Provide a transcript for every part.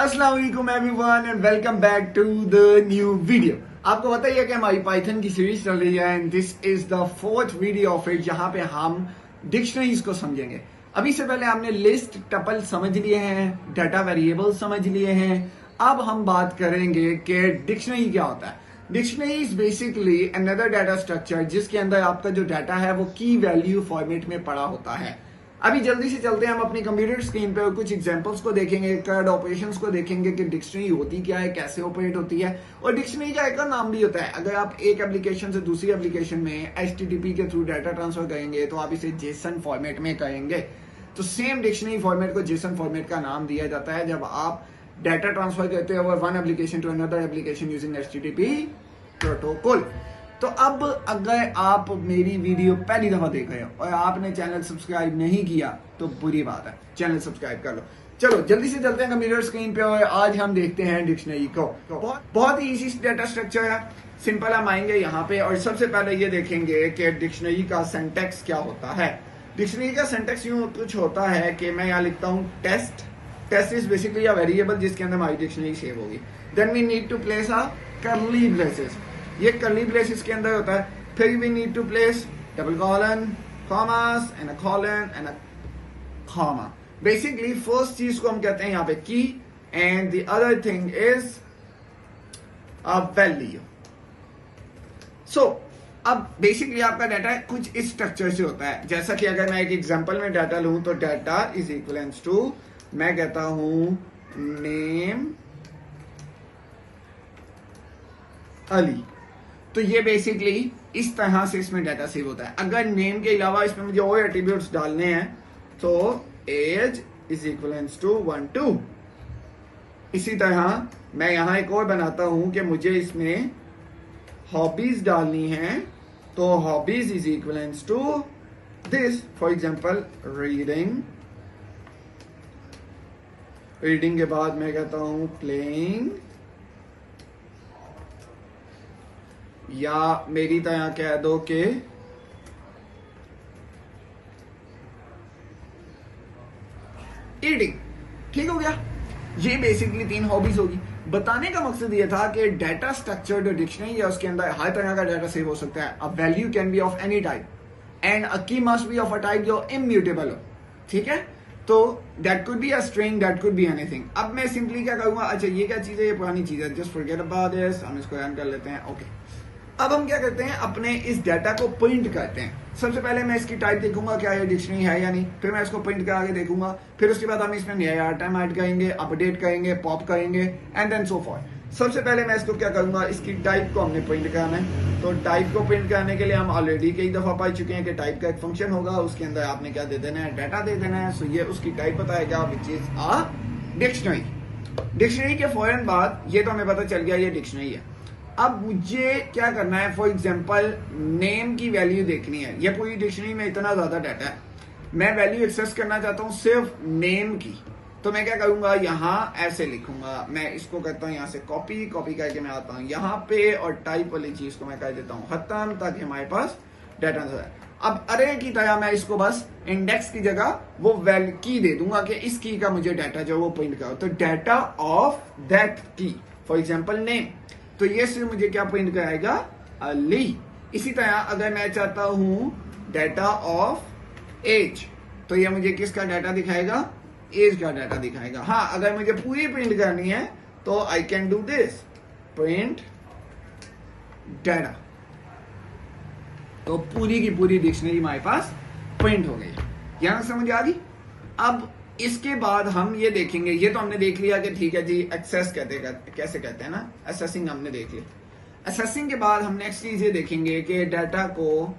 अस्सलाम वालेकुम everyone and welcome back to the new video. आपको पता ही है कि हमारी पाइथन की सीरीज चल रही है and this is the fourth video of it, जहां पे हम डिक्शनरीज को समझेंगे। अभी से पहले हमने लिस्ट, टपल समझ लिए हैं, डाटा वेरिएबल समझ लिए हैं। अब हम बात करेंगे कि डिक्शनरी क्या होता है। Dictionary is basically another data structure जिसके अंदर आपका जो डाटा है वो की वैल्यू फॉर्मेट में पड़ा होता है। अभी जल्दी से चलते हैं हम अपनी कंप्यूटर स्क्रीन पे और कुछ एग्जांपल्स को देखेंगे, कर्ड ऑपरेशंस को देखेंगे कि डिक्शनरी होती क्या है, कैसे ऑपरेट होती है। और डिक्शनरी का एक और नाम भी होता है। अगर आप एक एप्लीकेशन से दूसरी एप्लीकेशन में HTTP के थ्रू डाटा ट्रांसफर करेंगे तो आप इसे जेसन फॉर्मेट में करेंगे। तो सेम डिक्शनरी फॉर्मेट को जेसन फॉर्मेट का नाम दिया जाता है जब आप डाटा ट्रांसफर करते हो one application to another application using HTTP protocol. तो अब अगर आप मेरी वीडियो पहली दफा देख रहे हो और आपने चैनल सब्सक्राइब नहीं किया तो बुरी बात है, चैनल सब्सक्राइब कर लो। चलो जल्दी से चलते हैं कंप्यूटर स्क्रीन पे और आज हम देखते हैं डिक्शनरी को। बहुत ही इजी डाटा स्ट्रक्चर है, सिंपल। हम आएंगे यहाँ पे और सबसे पहले ये देखेंगे कि डिक्शनरी का सिंटैक्स क्या होता है। डिक्शनरी का सिंटैक्स यूं कुछ होता है कि मैं यहाँ लिखता हूँ test. Test is basically a variable जिसके अंदर हमारी डिक्शनरी सेव होगी। Then we need to place a curly braces, ये कर्ली ब्रेसेस के अंदर होता है। फिर we need to place double colon, commas and a colon and a comma. Basically first चीज को हम कहते हैं यहाँ पे key and the other thing is a value. So अब बेसिकली आपका डाटा कुछ इस स्ट्रक्चर से होता है। जैसा कि अगर मैं एक एग्जांपल में डाटा लूं तो डाटा इज इक्वलेंस टू, मैं कहता हूं नेम अली। तो ये बेसिकली इस तरह से इसमें डाटा सेव होता है। अगर नेम के अलावा इसमें मुझे और एट्रीब्यूट्स डालने हैं तो एज इज इक्वलेंस टू 1 2। इसी तरह मैं यहां एक और बनाता हूं कि मुझे इसमें हॉबीज डालनी है तो hobbies is equivalence to this, for example reading. Reading के बाद मैं कहता हूं प्लेइंग, या मेरी तरह कह दो कि ईटिंग। ठीक हो गया। ये बेसिकली 3 हॉबीज होगी। बताने का मकसद ये था कि डाटा स्ट्रक्चर जो डिक्शनरी है उसके अंदर हर तरह का डाटा सेव हो सकता है। A value can be of any type and a key must be of a type जो इम्यूटेबल हो। ठीक है, तो that could be a string, that could be anything. अब मैं सिंपली क्या करूंगा, अच्छा ये क्या चीज है, ये पुरानी चीज है, जस्ट फॉरगेट अबाउट दिस। हम इसको रन कर लेते हैं। ओके, अब हम क्या करते हैं, अपने इस डाटा को प्रिंट करते हैं। सबसे पहले मैं इसकी टाइप देखूंगा क्या ये डिक्शनरी है या नहीं, फिर मैं इसको प्रिंट करा के देखूंगा। फिर उसके बाद हम इसमें नया आइटम ऐड करेंगे, अपडेट करेंगे, पॉप करेंगे एंड देन सो फॉर। सबसे पहले मैं इसको क्या करूंगा, इसकी टाइप को हमने प्रिंट कराना है। तो टाइप को प्रिंट कराने के लिए हम ऑलरेडी कई दफा पढ़ चुके हैं कि टाइप का एक फंक्शन होगा, उसके अंदर आपने क्या दे देना है, डाटा दे देना है। सो ये उसकी टाइप बताएगा which is a dictionary. Dictionary के फौरन बाद ये तो हमें पता चल गया ये डिक्शनरी है। अब मुझे क्या करना है, फॉर एग्जाम्पल नेम की वैल्यू देखनी है। ये पूरी डिक्शनरी में इतना ज्यादा डाटा है, मैं वैल्यू एक्सेस करना चाहता हूं सिर्फ नेम की। तो मैं क्या करूंगा, यहां ऐसे लिखूंगा। मैं इसको करता हूं यहां से कॉपी करके मैं आता हूं यहां पे और टाइप वाली चीज को मैं कर देता हूं खत्म, ताकि हमारे पास डाटा नजर आए। अब अरे की तरह मैं इसको बस इंडेक्स की जगह वो वैल्यू की दे दूंगा कि इस की का मुझे डाटा जो वो प्रिंट करो। तो डाटा ऑफ दैट की, फॉर एग्जाम्पल नेम, तो ये सिर्फ मुझे क्या प्रिंट कराएगा, अली। इसी तरह अगर मैं चाहता हूं डाटा ऑफ एज, तो ये मुझे किसका डाटा दिखाएगा, एज का डाटा दिखाएगा। हाँ, अगर मुझे पूरी प्रिंट करनी है तो I can do this, print data. तो पूरी की पूरी डिक्शनरी हमारे पास प्रिंट हो गई। यहां समझ आ गई। अब इसके बाद हम ये देखेंगे, ये तो हमने देख लिया कि ठीक है जी एक्सेस कैसे कहते हैं ना, असेसिंग हमने देख लिया। असेसिंग के बाद हम नेक्स्ट चीज ये देखेंगे कि डाटा को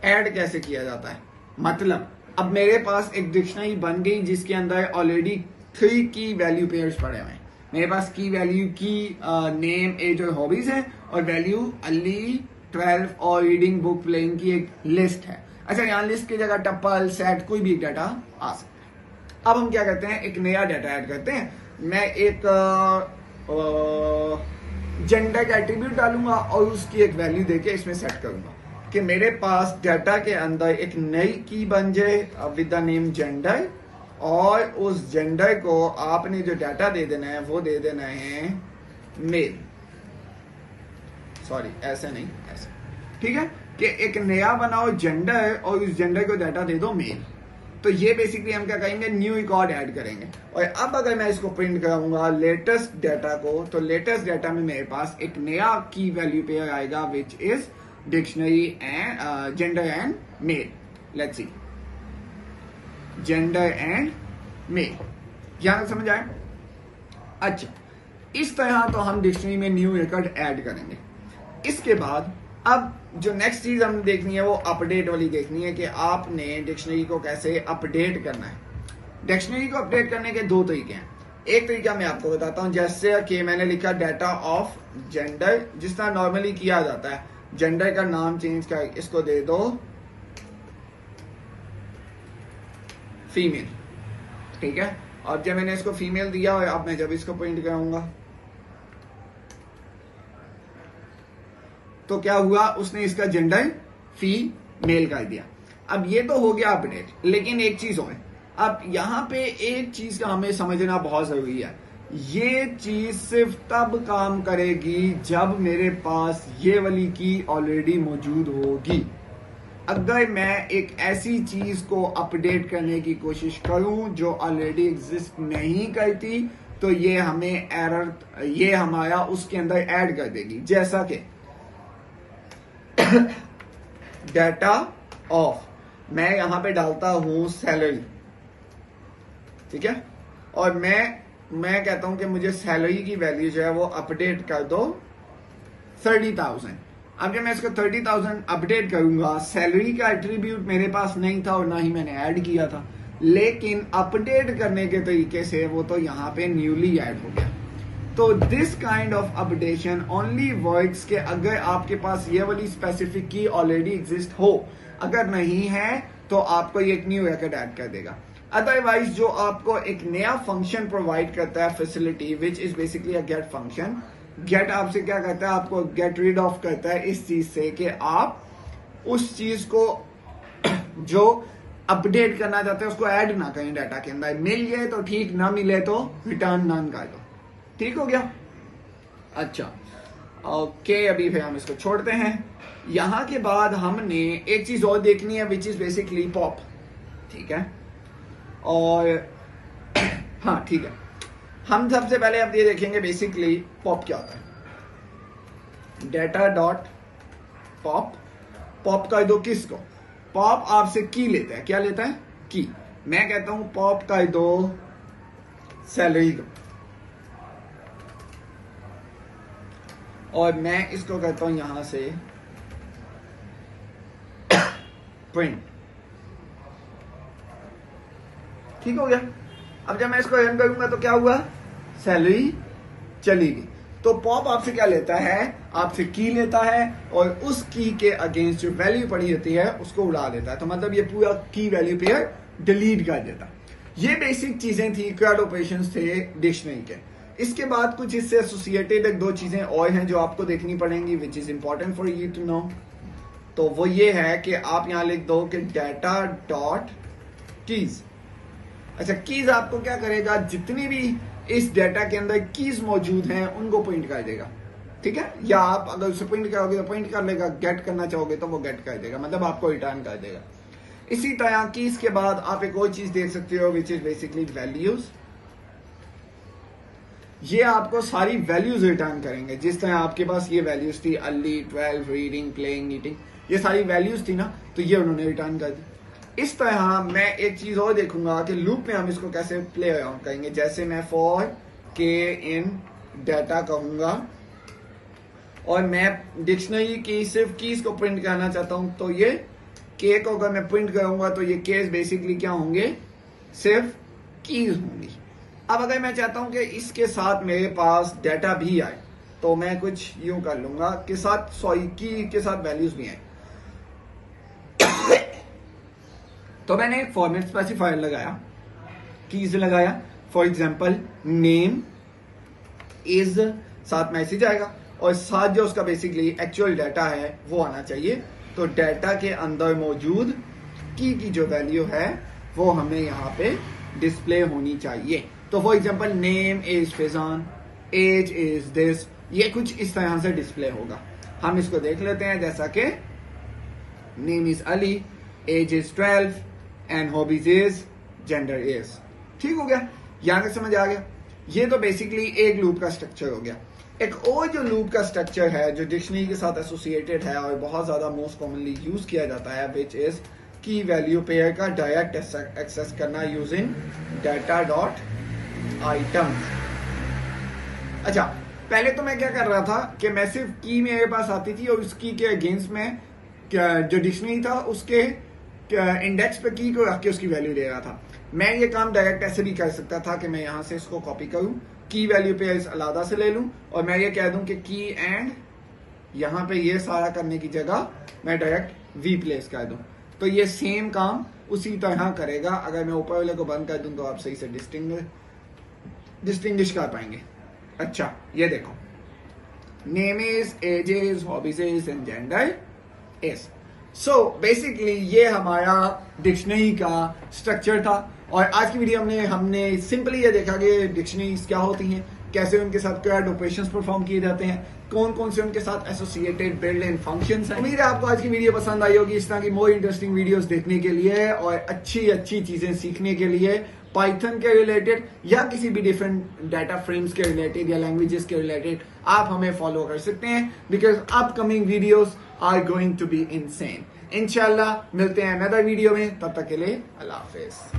ऐड कैसे किया जाता है। मतलब अब मेरे पास एक डिक्शनरी बन गई जिसके अंदर ऑलरेडी 3 की वैल्यू पेयर्स पड़े हुए हैं। मेरे पास की वैल्यू की नेम, एज और हॉबीज है, और वैल्यू अली, 12 और रीडिंग, बुक, प्लेइंग की एक लिस्ट है। अच्छा, यहाँ लिस्ट की जगह टप्पल, सेट, कोई भी डाटा आ सकता है। अब हम क्या करते हैं, एक नया डाटा ऐड करते हैं। मैं एक जेंडर का एट्रीब्यूट डालूंगा और उसकी एक वैल्यू देके इसमें सेट करूंगा कि मेरे पास डाटा के अंदर एक नई की बन जाए विद द नेम जेंडर और उस जेंडर को आपने जो डाटा दे देना है वो दे देना है मेल। सॉरी ऐसे नहीं, ऐसे, ठीक है, कि एक नया बनाओ जेंडर और उस जेंडर को डाटा दे दो मेल। तो ये बेसिकली हम क्या करेंगे, न्यू रिकॉर्ड ऐड करेंगे। और अब अगर मैं इसको प्रिंट कराऊंगा लेटेस्ट डाटा को, तो लेटेस्ट डाटा में मेरे पास एक नया की वैल्यू पेयर आएगा which is dictionary and gender and male. Let's see, gender and male, यहां समझ आए? अच्छा, इस तरह तो हम डिक्शनरी में न्यू रिकॉर्ड ऐड करेंगे। इसके बाद अब जो नेक्स्ट चीज हम देखनी है वो अपडेट वाली देखनी है कि आपने डिक्शनरी को कैसे अपडेट करना है। डिक्शनरी को अपडेट करने के दो तरीके हैं। एक तरीका मैं आपको बताता हूं, जैसे कि मैंने लिखा डाटा ऑफ जेंडर, जिस तरह नॉर्मली किया जाता है, जेंडर का नाम चेंज कर इसको दे दो फीमेल, ठीक है। और जब मैंने इसको फीमेल दिया और अब मैं जब इसको प्रिंट कराऊंगा तो क्या हुआ, उसने इसका जेंडर फीमेल कर दिया। अब ये तो हो गया अपडेट, लेकिन एक चीज और, अब यहां पे एक चीज का हमें समझना बहुत जरूरी है। ये चीज सिर्फ तब काम करेगी जब मेरे पास ये वाली की ऑलरेडी मौजूद होगी। अगर मैं एक ऐसी चीज को अपडेट करने की कोशिश करूं जो ऑलरेडी एग्जिस्ट नहीं करती, तो ये हमें एरर, ये हमारा उसके अंदर ऐड कर देगी। जैसा कि डाटा ऑफ, मैं यहां पे डालता हूं सैलरी, ठीक है, और मैं कहता हूं कि मुझे सैलरी की वैल्यू जो है वो अपडेट कर दो 30,000। अब जब मैं इसको 30,000 अपडेट करूंगा, सैलरी का एट्रीब्यूट मेरे पास नहीं था और ना ही मैंने ऐड किया था, लेकिन अपडेट करने के तरीके से वो तो यहां पे न्यूली ऐड हो गया। तो this kind of updation only works के अगर आपके पास ये वाली स्पेसिफिक की ऑलरेडी एग्जिस्ट हो, अगर नहीं है तो आपको ये एक न्यू रिकॉर्ड ऐड कर देगा। अदरवाइज जो आपको एक नया फंक्शन प्रोवाइड करता है facility which is basically a get function, get आपसे क्या करता है, आपको गेट रीड ऑफ करता है इस चीज से कि आप उस चीज को जो अपडेट करना चाहते हैं उसको ऐड ना करें डाटा के अंदर। मिल गए तो ठीक, ना मिले तो रिटर्न नन कर दो। ठीक हो गया? अच्छा, ओके, अभी फिर हम इसको छोड़ते हैं। यहां के बाद हमने एक चीज और देखनी है विच इज बेसिकली पॉप, ठीक है। और हाँ ठीक है, हम सबसे पहले अब ये देखेंगे बेसिकली पॉप क्या होता है। डाटा डॉट पॉप, पॉप कर दो किसको, पॉप आपसे की लेता है, क्या लेता है, की। मैं कहता हूं पॉप कर दो सैलरी को, और मैं इसको कहता हूं यहां से प्रिंट। ठीक हो गया। अब जब मैं इसको रन करूंगा तो क्या हुआ, सैलरी चली गई। तो पॉप आपसे क्या लेता है, आपसे की लेता है और उस की के अगेंस्ट जो वैल्यू पड़ी रहती है उसको उड़ा देता है। तो मतलब ये पूरा की वैल्यू पेयर डिलीट कर देता। ये बेसिक चीजें थी, क्वाड ऑपरेशंस थे डिक्शनरी के। इसके बाद कुछ इससे एसोसिएटेड एक दो चीजें और हैं जो आपको देखनी पड़ेंगी which is important for you to know. तो वो ये है कि आप यहां लिख दो कि डाटा डॉट कीज। अच्छा, कीज आपको क्या करेगा, जितनी भी इस डाटा के अंदर कीज मौजूद हैं उनको प्रिंट कर देगा, ठीक है। या आप अगर उसे प्रिंट करोगे तो प्रिंट कर लेगा, गेट करना चाहोगे तो वो गेट कर देगा, मतलब आपको रिटर्न कर देगा। इसी तरह कीज के बाद आप एक और चीज देख सकते हो विच इज बेसिकली वैल्यूज। ये आपको सारी वैल्यूज रिटर्न करेंगे। जिस तरह आपके पास ये वैल्यूज थी, अर्ली, 12, रीडिंग, प्लेइंग, ईटिंग, ये सारी वैल्यूज थी ना, तो ये उन्होंने रिटर्न कर दी। इस तरह मैं एक चीज और देखूंगा कि लूप में हम इसको कैसे प्ले अराउंड करेंगे। जैसे मैं फॉर के इन डाटा कहूंगा और मैं डिक्शनरी की सिर्फ कीज को प्रिंट करना चाहता हूं, तो ये के को अगर मैं प्रिंट करूंगा तो ये केस बेसिकली क्या होंगे, सिर्फ कीज होंगी। अब अगर मैं चाहता हूं कि इसके साथ मेरे पास डाटा भी आए, तो मैं कुछ यूं कर लूंगा के साथ, सॉरी, की के साथ वैल्यूज भी आए। तो मैंने एक फॉर्मेट स्पेसिफायर लगाया, कीज लगाया, फॉर एग्जाम्पल नेम इज, साथ मैसेज आएगा और साथ जो उसका बेसिकली एक्चुअल डाटा है वो आना चाहिए। तो डाटा के अंदर मौजूद की जो वैल्यू है वो हमें यहाँ पे डिस्प्ले होनी चाहिए। तो for example name is Fizan, age is this, ये कुछ इस तरह से डिस्प्ले होगा। हम इसको देख लेते हैं, जैसा कि name is Ali, age is 12 and hobbies is gender is. ठीक हो गया, यहां तक समझ आ गया। ये तो बेसिकली एक लूप का स्ट्रक्चर हो गया। एक और जो लूप का स्ट्रक्चर है जो डिक्शनरी के साथ एसोसिएटेड है और बहुत ज्यादा मोस्ट कॉमनली यूज किया जाता है, विच इज की वैल्यू पेयर का डायरेक्ट एक्सेस करना यूजिंग डाटा डॉट आइटम। अच्छा, पहले तो मैं क्या कर रहा था कि मैं सिर्फ की मेरे पास आती थी और उसकी के अगेंस्ट में जो डिक्शनरी था उसके इंडेक्स पे की को रख के उसकी वैल्यू ले रहा था। मैं ये काम डायरेक्ट ऐसे भी कर सकता था कि मैं यहां से इसको कॉपी करूं, की वैल्यू पे अलग से ले लूं और मैं ये कह दूं कि की एंड यहां पे ये सारा करने की जगह मैं डायरेक्ट वी प्लेस कर दूं, तो ये सेम काम उसी तरह करेगा। अगर मैं ऊपर वाले को बंद कर दूं तो आप सही से डिस्टिंग्विश कर पाएंगे। अच्छा, ये देखो, name is, age is, hobbies is and gender is. So basically ये हमारा डिक्शनरी का स्ट्रक्चर था और आज की वीडियो में हमने सिंपली ये देखा कि डिक्शनरीज क्या होती हैं, कैसे उनके साथ क्या ऑपरेशंस परफॉर्म किए जाते हैं, कौन कौन से उनके साथ एसोसिएटेड बिल्ट इन फंक्शंस हैं। उम्मीद है आपको आज की वीडियो पसंद आई होगी। इस तरह की मोर इंटरेस्टिंग वीडियोस देखने के लिए और अच्छी चीजें सीखने के लिए पाइथन के रिलेटेड या किसी भी डिफरेंट डाटा फ्रेम्स के रिलेटेड या लैंग्वेजेस के रिलेटेड आप हमें फॉलो कर सकते हैं, because upcoming videos are going to be insane. इंशाल्लाह मिलते हैं अनदर वीडियो में, तब तक के लिए अल्लाह हाफिज।